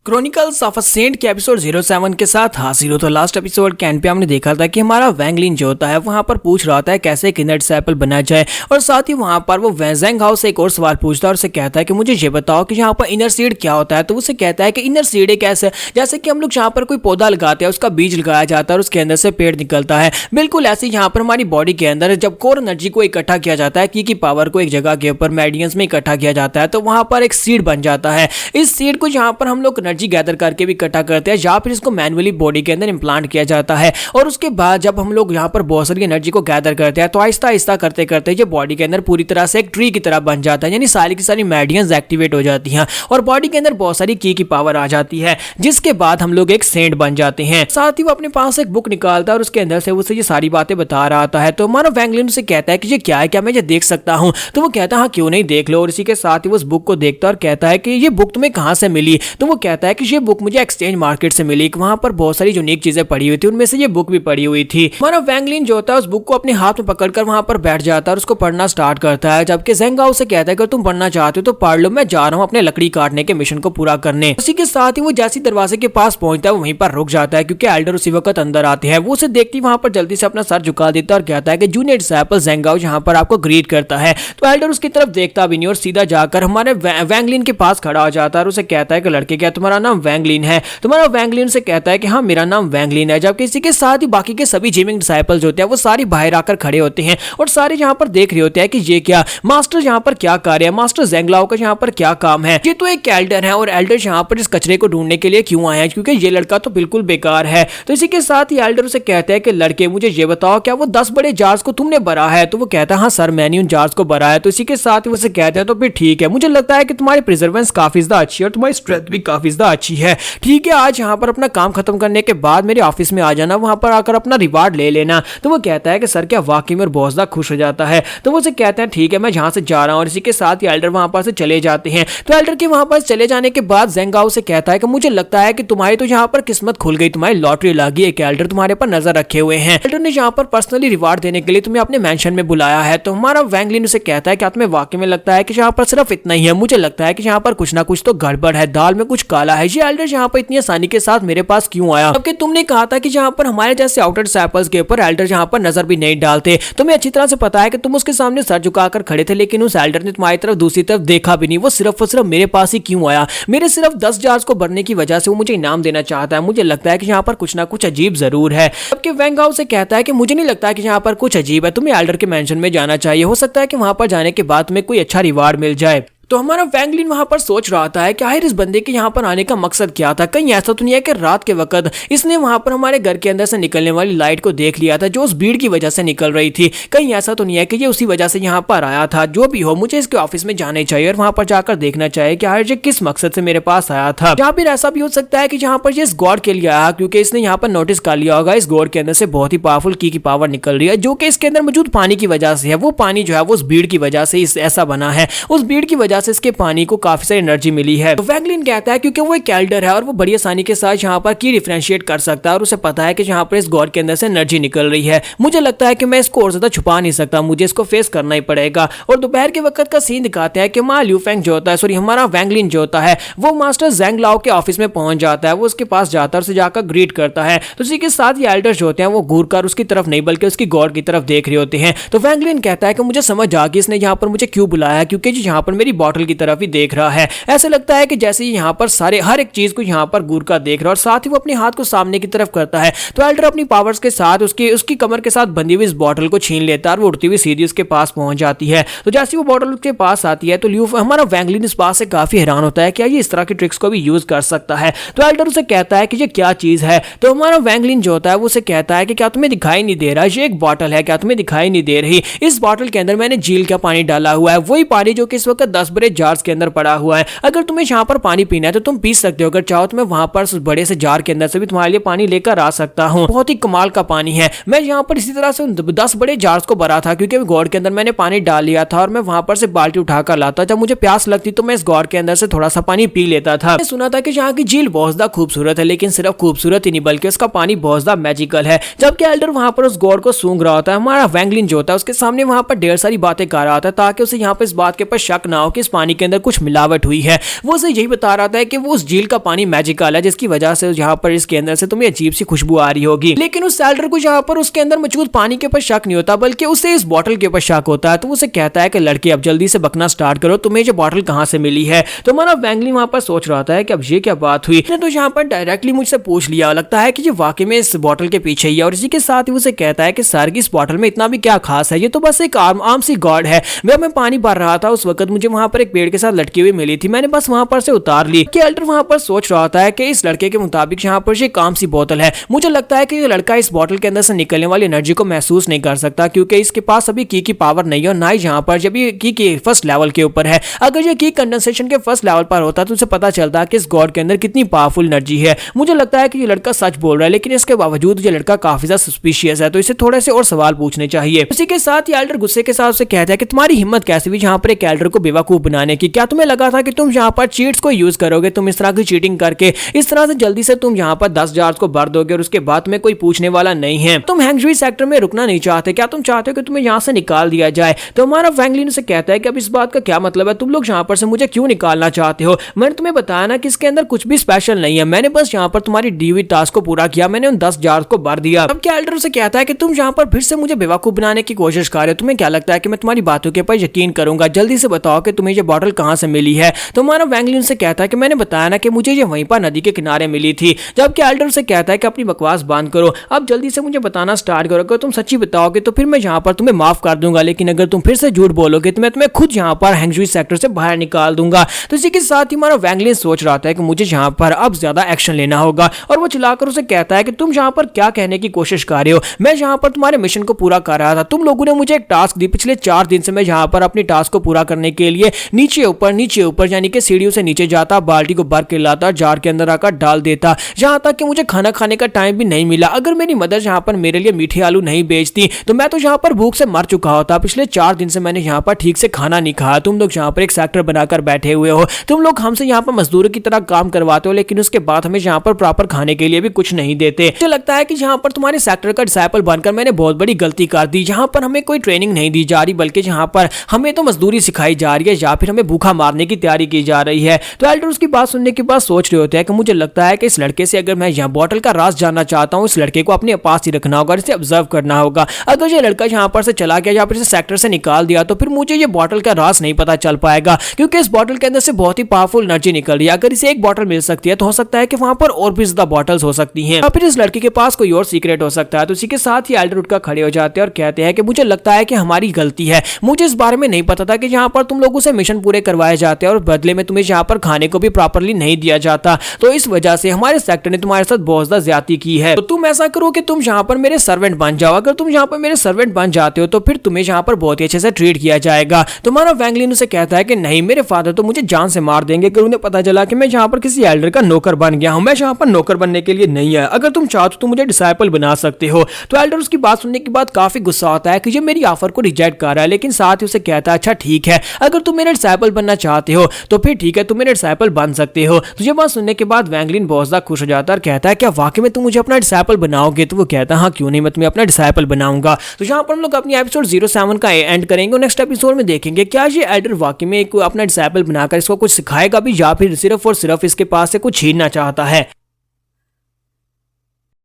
Chronicles of a saint के episode 07 के साथ हाजिर हो। तो लास्ट एपिसोड के एंड पे हमने देखा था कि हमारा वैंगलिन जो होता है वहां पर पूछ रहा होता है कैसे एक इनर डिसाइपल बना जाए, और साथ ही वहां पर वो वैंग हाउस से एक और सवाल पूछता है और उसे कहता है कि मुझे ये बताओ कि यहाँ पर इनर सीड क्या होता है। तो उसे कहता है कि इनर सीड एक ऐसा जैसे कि हम लोग जहाँ पर कोई पौधा लगाते हैं उसका बीज लगाया जाता है और उसके अंदर से पेड़ निकलता है, बिल्कुल ऐसे यहाँ पर हमारी बॉडी के अंदर जब कोर एनर्जी को इकट्ठा किया जाता है, की पावर को एक जगह के ऊपर मेडियंस में इकट्ठा किया जाता है, तो वहां पर एक सीड बन जाता है। इस सीड को यहाँ पर हम लोग एनर्जी गैदर करके इकट्ठा करते हैं या फिर इसको मैन्युअली बॉडी के अंदर इंप्लांट किया जाता है, और उसके बाद जब हम लोग यहाँ पर बहुत सारी एनर्जी को गैदर करते हैं तो आहिस्ता आहिस्ता करते करते ये बॉडी के अंदर पूरी तरह से एक ट्री की तरह बन जाता है, यानी सारी की सारी मेडियंस एक्टिवेट हो जाती हैं और बॉडी के अंदर बहुत सारी की पावर आ जाती है, जिसके बाद हम लोग एक सेंट बन जाते हैं। साथ ही वो अपने पास एक बुक निकालता है और उसके अंदर से उसे ये सारी बातें बता रहा था। तो हमारा वैंगलिन से कहता है कि ये क्या है, क्या मैं ये देख सकता हूँ? तो वो कहता है हाँ क्यों नहीं, देख लो। और इसी के साथ ही वो उस बुक को देखता है और कहता है कि ये बुक तुम्हें कहाँ से मिली? तो वो कहता है कि ये बुक मुझे एक्सचेंज मार्केट से मिली, वहां पर बहुत सारी यूनिक चीजें पड़ी हुई थी, उनमें से ये बुक भी पड़ी हुई थी। हमारा वैंगलिन जो होता है उस बुक को अपने हाथ में पकड़कर वहां पर बैठ जाता है और उसको पढ़ना स्टार्ट करता है, जबकि ज़ेंग हाओ से कहता है कि तुम पढ़ना चाहते हो तो पढ़ लो, मैं जा रहा हूं अपने लकड़ी काटने के मिशन को पूरा करने। उसी के साथ ही वो जैसी दरवाजे के पास पहुंचता है वहीं पर रुक जाता है क्योंकि एल्डर उसी वक्त अंदर आते हैं। वो उसे देखती वहां पर जल्दी से अपना सर झुका देता है और कहता है कि जूनियर डिसाइपल ज़ेंग हाओ यहाँ पर आपको ग्रीट करता है। तो एल्डर उसकी तरफ देखता भी नहीं और सीधा जाकर हमारे वैंगलिन के पास खड़ा हो जाता है और उसे कहता है कि लड़के क्या तुम्हारा नाम वैंगलिन है? तुम्हारा वैंगलिन से कहता है कि हाँ मेरा नाम वैंगलिन है। जबकि इसी के साथ ही बाकी के सभी जिमिंग डिसाइपल्स होते हैं वो सारे बाहर आकर खड़े होते हैं और सारे यहाँ पर देख रहे होते हैं कि ये क्या मास्टर यहाँ पर क्या कार्य है, मास्टर ज़ेंग हाओ का यहाँ पर क्या काम है? ये तो एक एल्डर है और एल्डर यहाँ पर इस कचरे को ढूंढने के लिए क्यों आए हैं, क्योंकि ये लड़का तो बिल्कुल बेकार है। तो इसी के साथ ही एल्डर उसे कहते हैं कि लड़के मुझे ये बताओ क्या वो 10 बड़े जार्स को तुमने भरा है? तो वो कहता है हाँ सर मैंने उन जार्स को भरा है। तो इसी के साथ ही उसे कहते हैं तो फिर ठीक है, मुझे लगता है कि तुम्हारी प्रिजर्वेंस काफी ज्यादा अच्छी है और तुम्हारी स्ट्रेंथ भी काफी ज्यादा अच्छी है। ठीक है, आज यहाँ पर अपना काम खत्म करने के बाद मेरे ऑफिस में आ जाना, वहां पर आकर अपना रिवार्ड ले लेना। तो वो कहता है कि सर क्या वाकई में बहुत ज्यादा खुश हो जाता है। तो वो उसे कहते हैं ठीक है मैं जहां से जा रहा हूं, और इसी के साथ ही एल्डर वहां पर से चले जाते हैं। तो एल्डर के वहां पर चले जाने के बाद ज़ेंग हाओ से कहता है कि मुझे लगता है कि तुम्हारी तो यहाँ पर किस्मत खुल गई, तुम्हारी लॉटरी लगी है कि एल्डर तुम्हारे पर नजर रखे हुए हैं। एल्डर ने यहाँ पर पर्सनली रिवार्ड देने के लिए तुम्हें अपने मेंशन में बुलाया है। तो हमारा वैंगलिन उसे कहता है कि तुम्हें वाकई में लगता है कि यहाँ पर सिर्फ इतना ही है? मुझे लगता है कि यहाँ पर कुछ ना कुछ तो गड़बड़ है, दाल में कुछ काला है। ये एल्डर यहाँ पर इतनी आसानी के साथ मेरे पास क्यों आया? जबकि तुमने कहा था कि यहाँ पर हमारे जैसे आउटर डिसाइपल्स के ऊपर एल्डर यहाँ पर नजर भी नहीं डालते। तुम्हें अच्छी तरह से पता है कि तुम उसके सामने सर झुकाकर खड़े थे, लेकिन उस एल्डर ने तुम्हारी तरफ दूसरी तरफ देखा भी नहीं। वो सिर्फ और सिर्फ मेरे पास ही क्यों आया? मेरे सिर्फ 10 जार्स को भरने की वजह से वो मुझे इनाम देना चाहता है। मुझे लगता है कि यहाँ पर कुछ ना कुछ अजीब जरूर है। जबकि ज़ेंग हाओ से कहता है कि मुझे नहीं लगता कि यहाँ पर कुछ अजीब है, तुम्हें एल्डर के मेंशन में जाना चाहिए, हो सकता है कि वहां पर जाने के बाद तुम्हें कोई अच्छा रिवार्ड मिल जाए। तो हमारा वैंगलिन वहां पर सोच रहा था कि आखिर इस बंदे के यहाँ पर आने का मकसद क्या था? कहीं ऐसा तो नहीं है कि रात के वक्त इसने वहां पर हमारे घर के अंदर से निकलने वाली लाइट को देख लिया था जो उस भीड़ की वजह से निकल रही थी? कहीं ऐसा तो नहीं है कि ये उसी वजह से यहाँ पर आया था? जो भी हो, मुझे इसके ऑफिस में जाने चाहिए और वहां पर जाकर देखना चाहिए कि आखिर ये किस मकसद से मेरे पास आया था। या फिर ऐसा भी हो सकता है कि यहाँ पर ये इस गॉड के लिए आया, क्योंकि इसने यहाँ पर नोटिस कर लिया होगा इस गॉड के अंदर से बहुत ही पावरफुल की पावर निकल रही है, जो कि इसके अंदर मौजूद पानी की वजह से है। वो पानी जो है वो उस भीड़ की वजह से ऐसा बना है, उस भीड़ की वजह से इसके पानी काफी सारी एनर्जी मिली है। तो वैंगलिन कहता है क्योंकि वो एक एल्डर है और वो बड़ी आसानी के साथ यहाँ पर की डिफरेंशिएट कर सकता है और उसे पता है कि यहाँ पर इस गॉड के अंदर से एनर्जी निकल रही है। मुझे लगता है कि मैं इसको और ज्यादा छुपा नहीं सकता, मुझे इसको फेस करना ही पड़ेगा। और दोपहर के वक्त का सीन दिखाते हैं कि हमारा ल्यू फेंग जो होता है, सॉरी हमारा वैंगलिन जो होता है, वो मास्टर ज़ेंग हाओ के ऑफिस में पहुंच जाता है। वो उसके पास जाता है, उसे जाकर ग्रीट करता है। तो उसी के साथ ही एल्डर जो होते हैं वो घूर कर उसकी तरफ नहीं बल्कि उसकी गॉड की तरफ देख रहे होते हैं। तो वैंगलिन कहता है कि मुझे समझ आ गई इसने यहाँ पर मुझे क्यों बुलाया, क्योंकि यहाँ पर मेरी बॉटल की तरफ ही देख रहा है। ऐसा लगता है कि जैसे ही यहाँ पर सारे हर एक चीज को यहाँ पर घूर कर देख रहा है और साथ ही वो अपने हाथ को सामने की तरफ करता है। तो एल्डर अपनी पावर्स के साथ उसकी कमर के साथ बंधी हुई इस बॉटल को छीन लेता है और वो उड़ती हुई सीधी उसके पास पहुंच जाती है। तो जैसे वो बॉटल उसके पास आती है तो हमारा वैंगलिन इस बात से काफी हैरान होता है क्या ये इस तरह की ट्रिक्स को भी यूज कर सकता है। तो एल्डर उसे कहता है कि ये क्या चीज है? तो हमारा वैंगलिन जो होता है वो उसे कहता है कि क्या तुम्हें दिखाई नहीं दे रहा, ये एक बॉटल है, क्या तुम्हें दिखाई नहीं दे रही? इस बॉटल के अंदर मैंने झील का पानी डाला हुआ है, वही पानी जो कि इस वक्त 10 बड़े जार्स के अंदर पड़ा हुआ है। अगर तुम्हें यहाँ पर पानी पीना है तो तुम पी सकते हो, अगर चाहो तो मैं वहां पर उस बड़े से जार के अंदर से भी तुम्हारे लिए पानी लेकर आ सकता हूँ। बहुत ही कमाल का पानी है। मैं यहाँ पर इसी तरह से 10 बड़े जार्स को भरा था क्योंकि गॉड के अंदर मैंने पानी डाल लिया था और मैं वहां पर से बाल्टी उठाकर लाता, जब मुझे प्यास लगती तो मैं इस गॉड के अंदर से थोड़ा सा पानी पी लेता था। मैंने सुना था कि यहाँ की झील बहुत ज्यादा खूबसूरत है, लेकिन सिर्फ खूबसूरत ही नहीं बल्कि उसका पानी बहुत ज्यादा मैजिकल है। जबकि एल्डर वहां पर उस गॉड को सूंघ रहा होता है, हमारा वैंगलिन जो होता है उसके सामने वहां पर ढेर सारी बातें कर रहा था ताकि उसे यहाँ पर इस बात के ऊपर शक ना हो कि इस पानी के अंदर कुछ मिलावट हुई है। वो उसे यही बता रहा था कि वो उस झील का पानी मैजिकल है, जिसकी वजह से यहाँ पर इसके अंदर से तुम्हें अजीब सी खुशबू आ रही होगी। लेकिन उस सेलर को यहाँ पर उसके अंदर मौजूद पानी के ऊपर शक नहीं होता, बल्कि उसे इस बोतल के ऊपर शक होता है। तो उसे कहता है कि लड़के अब जल्दी से बकना स्टार्ट करो, तुम्हें ये बोतल कहाँ से मिली है। तो हमारा वैंगलिन वहां पर सोच रहा था कि अब ये क्या बात हुई। तो यहाँ पर डायरेक्टली मुझसे पूछ लिया, लगता है कि ये वाकई में इस बोतल के पीछे ही है। और इसी के साथ ही उसे कहता है कि सर की इस बोतल में इतना भी क्या खास है, ये तो बस एक आम सी गॉड है। मैं पानी भर रहा था उस वक्त मुझे वहां पर एक पेड़ के साथ लटकी हुई मिली थी, मैंने बस वहां पर से उतार ली। कि एल्डर वहां पर सोच रहा था कि इस लड़के के मुताबिक यहाँ पर ये काम सी बोतल है। मुझे लगता है कि ये लड़का इस बोतल के अंदर से निकलने वाली एनर्जी को महसूस नहीं कर सकता, क्योंकि इसके पास अभी की पावर नहीं है, और ना ही यहाँ पर जब ये की फर्स्ट लेवल के ऊपर है। अगर ये की कंडेंसेशन के फर्स्ट लेवल पर होता तो उसे पता चलता कि इस गॉड के अंदर कितनी पावरफुल एनर्जी है। मुझे लगता है कि ये लड़का सच बोल रहा है, लेकिन इसके बावजूद ये लड़का काफी ज्यादा सस्पिशियस है, तो इसे थोड़े से और सवाल पूछने चाहिए। इसी के साथ ही एल्डर गुस्से के साथ उसे कहता है कि तुम्हारी हिम्मत कैसे हुई यहाँ पर एक एल्डर को बेवकूफ बनाने की। क्या तुम्हें लगा था कि तुम यहाँ पर चीट्स को यूज करोगे, तुम इस तरह की चीटिंग करके इस तरह से जल्दी से तुम यहाँ पर 10 जार्स को भर दोगे और उसके बाद में कोई पूछने वाला नहीं है। तुम हैंगजुई सेक्टर में रुकना नहीं चाहते, क्या तुम चाहते हो कि तुम्हें यहाँ से निकाल दिया जाए। तो हमारा वैंगलिन से कहता है कि अब इस बात का क्या मतलब है, तुम लोग यहाँ पर से मुझे क्यों निकालना चाहते हो। मैंने तुम्हें बताया ना कि इसके अंदर कुछ भी स्पेशल नहीं है, मैंने बस यहाँ पर तुम्हारी दी हुई टास्क को पूरा किया, मैंने उन 10 जार्स को भर दिया। अब क्या एल्डर से कहता है कि तुम यहाँ पर फिर से मुझे बेवकूफ बनाने की कोशिश कर रहे हो, तुम्हें क्या लगता है कि मैं तुम्हारी बातों के ऊपर यकीन करूंगा, जल्दी से बताओ कि तुम्हें ये बॉटल कहाँ से मिली है। तो हमारा वैंगलिन से कहता है कि मैंने बताया ना कि मुझे ये वहीं पर नदी के किनारे मिली थी। जबकि एल्डर से कहता है कि अपनी बकवास बंद करो, अब जल्दी से मुझे बताना स्टार्ट करो, अगर तुम सच्ची बताओगे तो फिर मैं यहाँ पर तुम्हें माफ कर दूंगा, लेकिन अगर तुम फिर से झूठ बोलोगे तो मैं तुम्हें खुद यहाँ पर हैंगजुई सेक्टर से बाहर निकाल दूंगा। तो इसी के साथ ही हमारा वैंगलिन सोच रहा था कि मुझे यहाँ पर अब ज्यादा एक्शन लेना होगा, और वो चिल्लाकर उसे कहता है कि तुम यहाँ पर क्या कहने की कोशिश कर रहे हो, मैं यहाँ पर तुम्हारे मिशन को पूरा कर रहा था, तुम लोगों ने मुझे एक टास्क दी, पिछले 4 दिन से मैं यहाँ पर अपनी टास्क को पूरा करने के लिए नीचे ऊपर यानी कि सीढ़ियों से नीचे जाता, बाल्टी को भर के लाता, जार के अंदर आकर डाल देता, जहां तक कि मुझे खाना खाने का टाइम भी नहीं मिला। अगर मेरी मदर यहाँ पर मेरे लिए मीठे आलू नहीं बेचती तो मैं तो यहाँ पर भूख से मर चुका होता। पिछले 4 दिन से मैंने यहाँ पर ठीक से खाना नहीं खाया, तुम लोग यहाँ पर एक सेक्टर बनाकर बैठे हुए हो, तुम लोग हमसे यहाँ पर मजदूरों की तरह काम करवाते हो, लेकिन उसके बाद हमें यहाँ पर प्रॉपर खाने के लिए भी कुछ नहीं देते। मुझे लगता है कि यहाँ पर तुम्हारे सेक्टर का डिसाइपल बनकर मैंने बहुत बड़ी गलती कर दी, जहाँ पर हमें कोई ट्रेनिंग नहीं दी जा रही, बल्कि यहाँ पर हमें तो मजदूरी सिखाई जा रही है या फिर हमें भूखा मारने की तैयारी की जा रही है। तो एल्डर उसकी बात सुनने के बाद सोच रहे होते हैं कि मुझे लगता है कि इस लड़के से अगर मैं यहाँ बॉटल का राज जानना चाहता हूँ, इस लड़के को अपने पास ही रखना होगा, इसे ऑब्जर्व करना होगा। अगर ये लड़का यहाँ पर से चला गया या फिर इसे सेक्टर से निकाल दिया तो फिर मुझे ये बॉटल का राज नहीं पता चल पाएगा, क्योंकि इस बॉटल के अंदर से बहुत ही पावरफुल एनर्जी निकल रही है। अगर इसे एक बॉटल मिल सकती है तो हो सकता है कि वहां पर और भी ज्यादा बॉटल्स हो सकती हैं, या फिर इस लड़के के पास कोई और सीक्रेट हो सकता है। तो इसी के साथ ही एल्डर उठकर खड़े हो जाते हैं और कहते हैं कि मुझे लगता है कि हमारी गलती है, मुझे इस बारे में नहीं पता था कि यहाँ पर तुम लोगों से मिशन पूरे करवाए जाते हैं और बदले में तुम्हें यहाँ पर खाने को भी प्रॉपर्ली नहीं दिया जाता, तो इस वजह से हमारे सेक्टर ने तुम्हारे साथ बहुत ज्यादा ज्यादती की है। तो तुम ऐसा करो कि तुम यहाँ पर मेरे सर्वेंट बन जाओ, अगर तुम यहाँ पर मेरे सर्वेंट बन जाते हो तो फिर तुम्हें यहाँ पर बहुत ही अच्छे से ट्रीट किया जाएगा। तुम्हारा वैंगलिन उसे कहता है कि नहीं, मेरे फादर तो मुझे जान से मार देंगे अगर उन्हें पता चला कि मैं यहाँ पर किसी एल्डर का नौकर बन गया हूँ। मैं यहाँ पर नौकर बनने के लिए नहीं है, अगर तुम चाहो तो मुझे डिसाइपल बना सकते हो। तो एल्डर उसकी बात सुनने के बाद काफी गुस्सा आता है कि ये मेरी ऑफर को रिजेक्ट कर रहा है, लेकिन साथ ही उसे कहता है अच्छा ठीक है, अगर तुम मेरे डिसाइपल बनना चाहते हो तो फिर ठीक है, तुम मेरे डिसाइपल बन सकते हो। तो ये बात सुनने के बाद वैंगलिन बहुत ज्यादा खुश हो जाता है और कहता है क्या वाकई में तुम मुझे अपना डिसाइपल बनाओगे। तो वो कहता है हाँ क्यों नहीं, मैं तुम्हें अपना डिसाइपल बनाऊंगा। तो यहाँ पर हम लोग अपनी एपिसोड 07 का एंड करेंगे। नेक्स्ट एपिसोड में देखेंगे क्या ये एल्डर वाकई में अपना डिसाइपल बनाकर इसको कुछ सिखाएगा भी, या फिर सिर्फ और सिर्फ इसके पास से कुछ छीनना चाहता है।